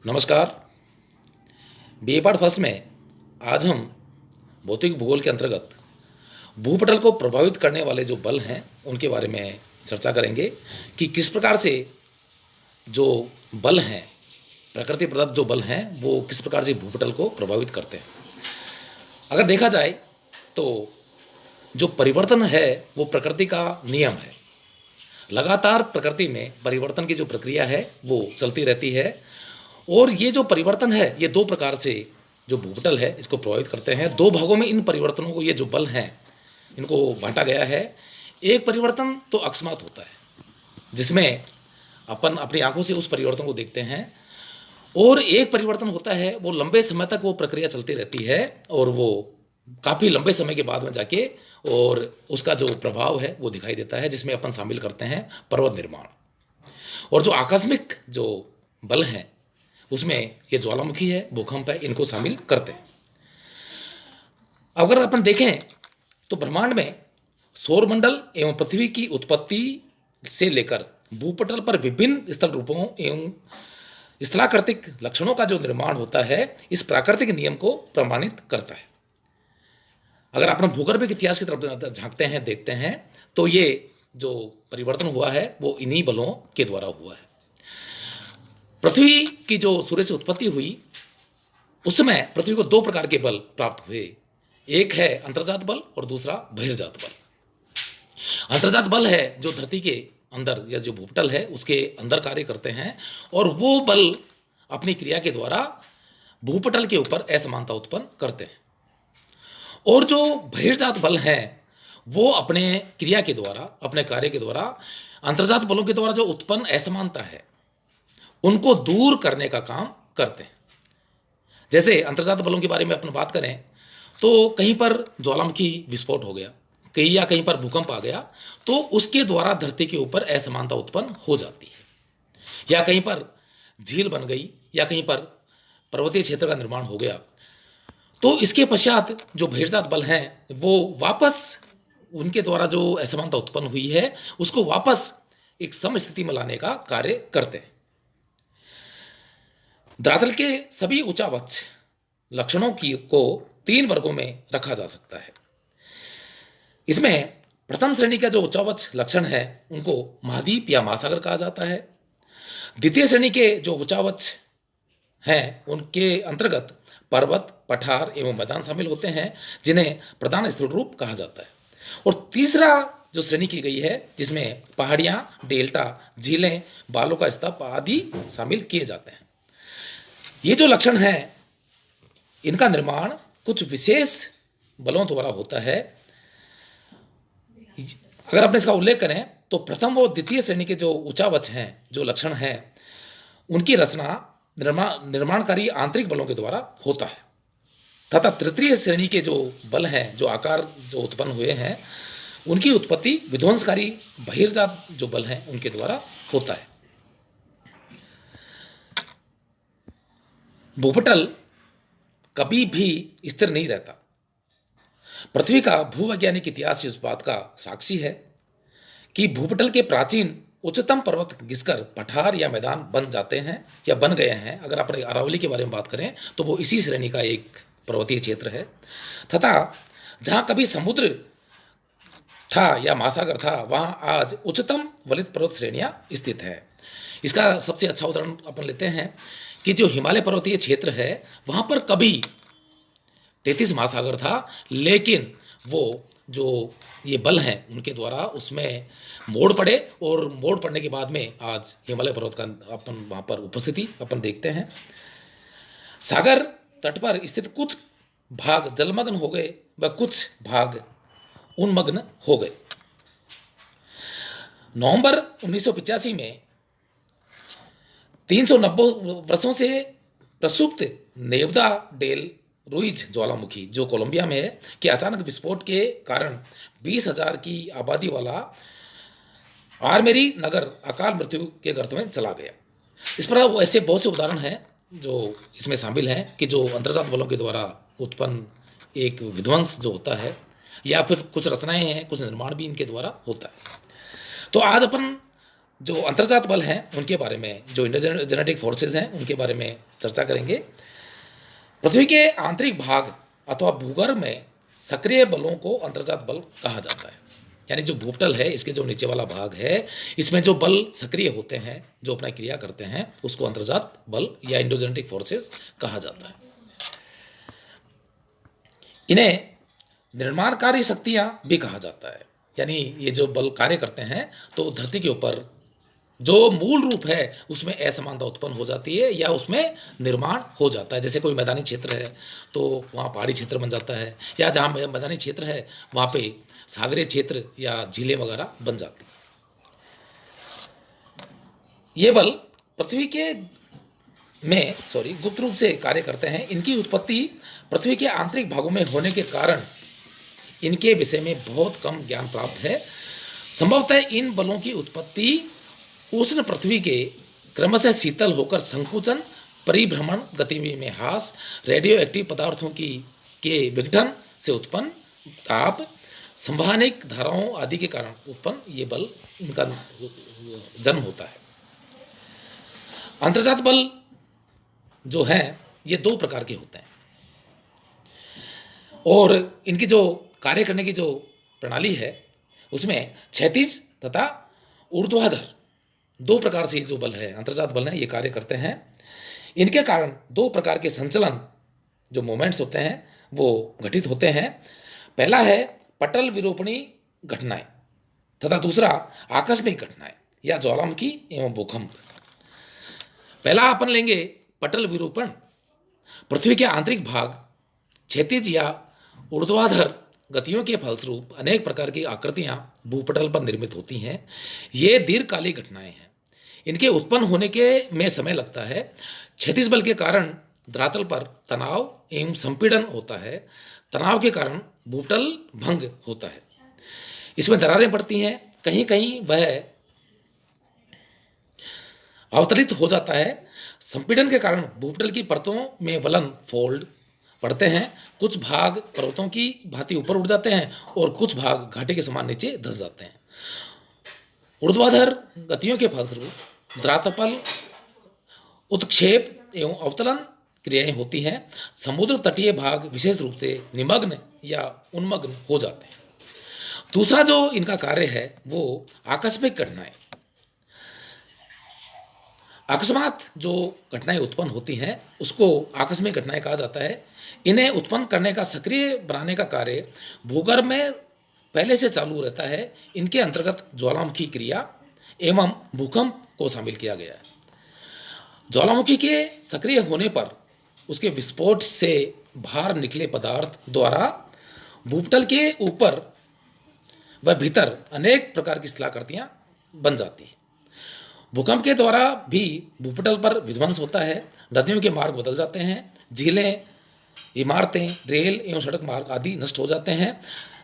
नमस्कार। BA part first में आज हम भौतिक भूगोल के अंतर्गत भूपटल को प्रभावित करने वाले जो बल हैं उनके बारे में चर्चा करेंगे कि किस प्रकार से जो बल हैं, प्रकृति प्रदत्त जो बल हैं, वो किस प्रकार से भूपटल को प्रभावित करते हैं। अगर देखा जाए तो जो परिवर्तन है वो प्रकृति का नियम है। लगातार प्रकृति में परिवर्तन की जो प्रक्रिया है वो चलती रहती है और ये जो परिवर्तन है ये दो प्रकार से जो भूपटल है इसको प्रभावित करते हैं। दो भागों में इन परिवर्तनों को, ये जो बल हैं, इनको बांटा गया है। एक परिवर्तन तो अकस्मात होता है जिसमें अपन अपनी आंखों से उस परिवर्तन को देखते हैं, और एक परिवर्तन होता है वो लंबे समय तक वो प्रक्रिया चलती रहती है और वो काफ़ी लंबे समय के बाद में जाके और उसका जो प्रभाव है वो दिखाई देता है, जिसमें अपन शामिल करते हैं पर्वत निर्माण। और जो आकस्मिक जो बल हैं उसमें ये ज्वालामुखी है, भूकंप है, इनको शामिल करते हैं। अगर अपन देखें तो ब्रह्मांड में सौरमंडल एवं पृथ्वी की उत्पत्ति से लेकर भूपटल पर विभिन्न स्थल रूपों एवं स्थलाकृतिक लक्षणों का जो निर्माण होता है इस प्राकृतिक नियम को प्रमाणित करता है। अगर अपन भूगर्भिक इतिहास की तरफ झांकते हैं, देखते हैं, तो ये जो परिवर्तन हुआ है वो इन्हीं बलों के द्वारा हुआ है। पृथ्वी की जो सूर्य से उत्पत्ति हुई उस समय पृथ्वी को दो प्रकार के बल प्राप्त हुए। एक है अंतर्जात बल और दूसरा बहिर्जात बल। अंतर्जात बल है जो धरती के अंदर या जो भूपटल है उसके अंदर कार्य करते हैं और वो बल अपनी क्रिया के द्वारा भूपटल के ऊपर असमानता उत्पन्न करते हैं। और जो बहिर्जात बल हैं वो अपने क्रिया के द्वारा, अपने कार्य के द्वारा अंतर्जात बलों के द्वारा जो उत्पन्न असमानता है उनको दूर करने का काम करते हैं। जैसे अंतर्जात बलों के बारे में अपन बात करें तो कहीं पर ज्वालामुखी विस्फोट हो गया, कहीं या कहीं पर भूकंप आ गया, तो उसके द्वारा धरती के ऊपर असमानता उत्पन्न हो जाती है, या कहीं पर झील बन गई, या कहीं पर पर्वतीय क्षेत्र का निर्माण हो गया। तो इसके पश्चात जो बहिर्जात बल हैं वो वापस उनके द्वारा जो असमानता उत्पन्न हुई है उसको वापस एक सम स्थिति में लाने का कार्य करते हैं। धरातल के सभी उच्चावच लक्षणों की को तीन वर्गों में रखा जा सकता है। इसमें प्रथम श्रेणी का जो उच्चावच लक्षण है उनको महाद्वीप या महासागर कहा जाता है। द्वितीय श्रेणी के जो उच्चावच हैं उनके अंतर्गत पर्वत, पठार एवं मैदान शामिल होते हैं जिन्हें प्रधान स्थल रूप कहा जाता है। और तीसरा जो श्रेणी की गई है जिसमें पहाड़ियां, डेल्टा, झीलें, बालू का स्तूप आदि शामिल किए जाते हैं। ये जो लक्षण हैं इनका निर्माण कुछ विशेष बलों द्वारा होता है। अगर अपने इसका उल्लेख करें तो प्रथम और द्वितीय श्रेणी के जो उच्चावच हैं, जो लक्षण हैं, उनकी रचना निर्माणकारी आंतरिक बलों के द्वारा होता है, तथा तृतीय श्रेणी के जो बल हैं, जो आकार जो उत्पन्न हुए हैं, उनकी उत्पत्ति विध्वंसकारी बहिर्जात जो बल हैं उनके द्वारा होता है। भूपटल कभी भी स्थिर नहीं रहता। पृथ्वी का भूवैज्ञानिक इतिहास इस बात का साक्षी है कि भूपटल के प्राचीन उच्चतम पर्वत घिसकर पठार या मैदान बन जाते हैं या बन गए हैं। अगर अपने अरावली के बारे में बात करें तो वो इसी श्रेणी का एक पर्वतीय क्षेत्र है, तथा जहां कभी समुद्र था या महासागर था वहां आज उच्चतम वलित पर्वत श्रेणियां स्थित है। इसका सबसे अच्छा उदाहरण अपन लेते हैं कि जो हिमालय पर्वतीय क्षेत्र है वहां पर कभी 33 महासागर था, लेकिन वो जो ये बल हैं उनके द्वारा उसमें मोड़ पड़े और मोड़ पड़ने के बाद में आज हिमालय पर्वत का अपन वहां पर उपस्थिति अपन देखते हैं। सागर तट पर स्थित कुछ भाग जलमग्न हो गए व कुछ भाग उन्मग्न हो गए। नवंबर 1985 में 390 वर्षों से प्रसुप्त नेवदा डेल रुइज ज्वालामुखी जो कोलंबिया में है के अचानक विस्फोट के कारण 20,000 की आबादी वाला आर्मेरी नगर अकाल मृत्यु के गर्त में चला गया। इस प्रकार वो ऐसे बहुत से उदाहरण हैं जो इसमें शामिल हैं कि जो अंतर्जात बलों के द्वारा उत्पन्न एक विध्वंस जो होता है, या फिर कुछ रचनाएं हैं, कुछ निर्माण भी इनके द्वारा होता है। तो आज अपन जो अंतर्जात बल हैं उनके बारे में, जो इंडोजेनेटिक फोर्सेस हैं उनके बारे में चर्चा करेंगे। पृथ्वी के आंतरिक भाग अथवा भूगर्भ में सक्रिय बलों को अंतर्जात बल कहा जाता है। यानी जो भूपटल है, इसके जो नीचे वाला भाग है, इसमें जो बल सक्रिय होते हैं, जो अपना क्रिया करते हैं, उसको अंतर्जात बल या इंडोजेनेटिक फोर्सेस कहा जाता है। इन्हें निर्माणकारी शक्तियां भी कहा जाता है। यानी ये जो बल कार्य करते हैं तो धरती के ऊपर जो मूल रूप है उसमें असमानता उत्पन्न हो जाती है या उसमें निर्माण हो जाता है। जैसे कोई मैदानी क्षेत्र है तो वहाँ पहाड़ी क्षेत्र बन जाता है, या जहाँ मैदानी क्षेत्र है वहाँ पे सागरीय क्षेत्र या झीलें वगैरह बन जाती हैं। ये बल पृथ्वी के गुप्त रूप से कार्य करते हैं। इनकी उत्पत्ति पृथ्वी के आंतरिक भागों में होने के कारण इनके विषय में बहुत कम ज्ञान प्राप्त है। संभवतः इन बलों की उत्पत्ति उष्ण पृथ्वी के क्रमशः शीतल होकर संकुचन, परिभ्रमण गतिविधि में ह्रास, रेडियो एक्टिव पदार्थों के विघटन से उत्पन्न ताप, संवहनिक धाराओं आदि के कारण उत्पन्न ये बल, इनका जन्म होता है। अंतर्जात बल जो है ये दो प्रकार के होते हैं और इनकी जो कार्य करने की जो प्रणाली है उसमें क्षैतिज तथा ऊर्ध्वाधर दो प्रकार से जो बल है, अंतर्जात बल है, ये कार्य करते हैं। इनके कारण दो प्रकार के संचलन, जो मोमेंट्स होते हैं, वो घटित होते हैं। पहला है पटल विरूपणी घटनाएं तथा दूसरा आकस्मिक घटनाएं या ज्वालामुखी एवं भूकंप। पहला अपन लेंगे पटल विरूपण। पृथ्वी के आंतरिक भाग क्षैतिज या ऊर्ध्वाधर गतियों के फलस्वरूप अनेक प्रकार की आकृतियां भूपटल पर निर्मित होती हैं। ये दीर्घकालिक घटनाएं हैं। इनके उत्पन्न होने के में समय लगता है। क्षैतिज बल के कारण धरातल पर तनाव एवं संपीड़न होता है। तनाव के कारण भूपटल भंग होता है, इसमें दरारें पड़ती हैं, कहीं कहीं वह अवतरित हो जाता है। संपीड़न के कारण भूपटल की परतों में वलन फोल्ड पड़ते हैं। कुछ भाग पर्वतों की भांति ऊपर उठ जाते हैं और कुछ भाग घाटे के समान नीचे धंस जाते हैं। ऊर्ध्वाधर गतियों के फलस्वरूप धरातल उत्क्षेप एवं अवतरण क्रियाएं होती हैं। समुद्र तटीय भाग विशेष रूप से निमग्न या उन्मग्न हो जाते हैं। दूसरा जो इनका कार्य है वो आकस्मिक घटनाएं। अकस्मात जो घटनाएं उत्पन्न होती हैं उसको आकस्मिक घटनाएं कहा जाता है। इन्हें उत्पन्न करने का, सक्रिय बनाने का कार्य भूगर्भ में पहले से चालू रहता है। इनके अंतर्गत ज्वालामुखी क्रिया एवं भूकंप को शामिल किया गया है। ज्वालामुखी के सक्रिय होने पर उसके विस्फोट से बाहर निकले पदार्थ द्वारा भूपटल के ऊपर व भीतर अनेक प्रकार की शिलाकृतियां बन जाती हैं। भूकंप के द्वारा भी भूपटल पर विध्वंस होता है। नदियों के मार्ग बदल जाते हैं। झीलें, इमारतें, रेल एवं सड़क मार्ग आदि नष्ट हो जाते हैं।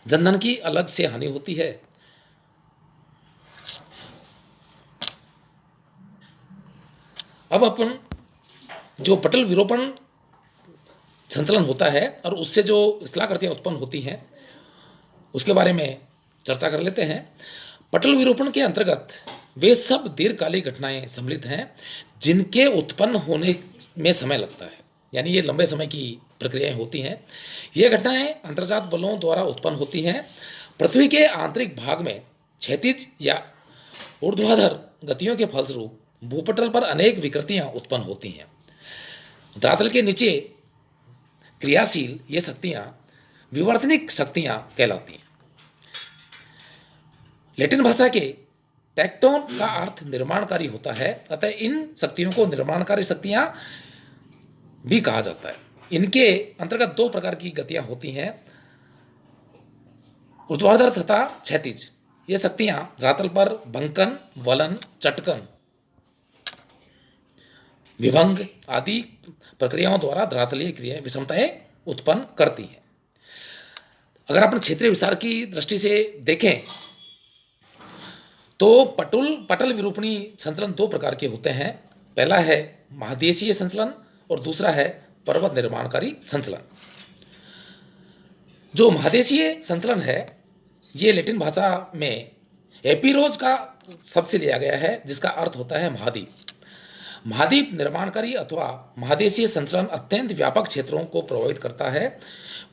जनधन की अलग से हानि होती है। अब अपन जो पटल विरूपण संचलन होता है और उससे जो शिलाकृतियां उत्पन्न होती हैं उसके बारे में चर्चा कर लेते हैं। पटल विरूपण के अंतर्गत वे सब दीर्घकालिक घटनाएं सम्मिलित हैं जिनके उत्पन्न होने में समय लगता है। यानी ये लंबे समय की प्रक्रियाएं होती हैं। ये घटनाएं अंतर्जात बलों द्वारा उत्पन्न होती हैं। पृथ्वी के आंतरिक भाग में क्षैतिज या ऊर्ध्वाधर गतियों के फलस्वरूप भूपटल पर अनेक विकृतियां उत्पन्न होती हैं। धरातल के नीचे क्रियाशील ये शक्तियां विवर्तनिक शक्तियां कहलाती हैं। लैटिन भाषा के टेक्टोन का अर्थ निर्माणकारी होता है, अतः इन शक्तियों को निर्माणकारी शक्तियां भी कहा जाता है। इनके अंतर्गत दो प्रकार की गतियां होती हैं, ऊर्ध्वाधर तथा क्षैतिज। ये शक्तियां धरातल पर बंकन, वलन, चटकन, विभंग आदि प्रक्रियाओं द्वारा धरातलीय क्रियाएं विषमताएं उत्पन्न करती हैं। अगर अपन क्षेत्रीय विस्तार की दृष्टि से देखें तो पटल विरूपणी संचलन दो प्रकार के होते हैं। पहला है महादेशीय संचलन और दूसरा है पर्वत निर्माणकारी संचलन। जो महादेशीय संचलन है ये लैटिन भाषा में एपिरोज का शब्द से लिया गया है, जिसका अर्थ होता है महाद्वीप। महाद्वीप निर्माणकारी अथवा महादेशीय संचलन अत्यंत व्यापक क्षेत्रों को प्रभावित करता है।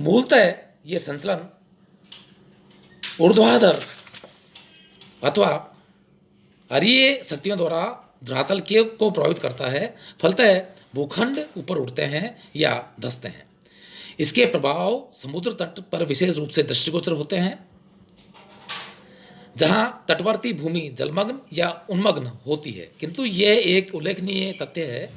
मूलतः ये संचलन ऊर्ध्वाधर अथवा अरीय शक्तियों द्वारा धरातल के को प्रभावित करता है। फलतः भूखंड ऊपर उठते हैं या धंसते हैं। इसके प्रभाव समुद्र तट पर विशेष रूप से दृष्टिगोचर होते हैं, जहां तटवर्ती भूमि जलमग्न या उन्मग्न होती है। किंतु यह एक उल्लेखनीय तथ्य है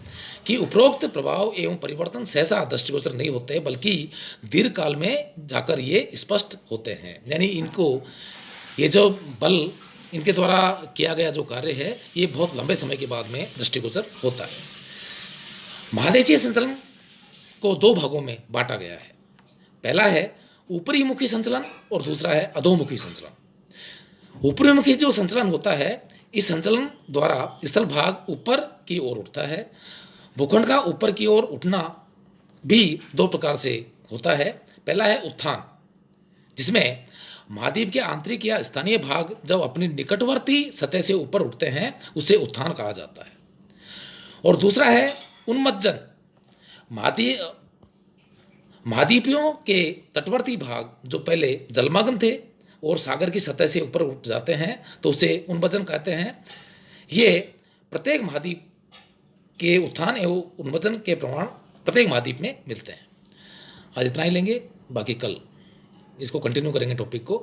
कि उपरोक्त प्रभाव एवं परिवर्तन सहसा दृष्टिगोचर नहीं होते, बल्कि दीर्घ काल में जाकर ये स्पष्ट होते हैं। यानी इनको, ये जो बल इनके द्वारा किया गया जो कार्य है, ये बहुत लंबे समय के बाद में दृष्टिगोचर होता है। महादेशीय संचलन को दो भागों में बांटा गया है। पहला है ऊपरी मुखी संचलन और दूसरा है अधोमुखी संचलन। ऊपरी मुखी जो संचलन होता है, इस संचलन द्वारा स्थल भाग ऊपर की ओर उठता है। भूखंड का ऊपर की ओर उठना भी दो प्रकार से होता है। पहला है उत्थान, जिसमें महाद्वीप के आंतरिक या स्थानीय भाग जब अपनी निकटवर्ती सतह से ऊपर उठते हैं, उसे उत्थान कहा जाता है। और दूसरा है उन्मज्जन। महाद्वीपियों के तटवर्ती भाग जो पहले जलमग्न थे और सागर की सतह से ऊपर उठ जाते हैं, तो उसे उन्मज्जन कहते हैं। ये प्रत्येक महाद्वीप के उत्थान एवं उन्मज्जन के प्रमाण प्रत्येक महाद्वीप में मिलते हैं। आज इतना ही लेंगे, बाकी कल इसको कंटिन्यू करेंगे टॉपिक को।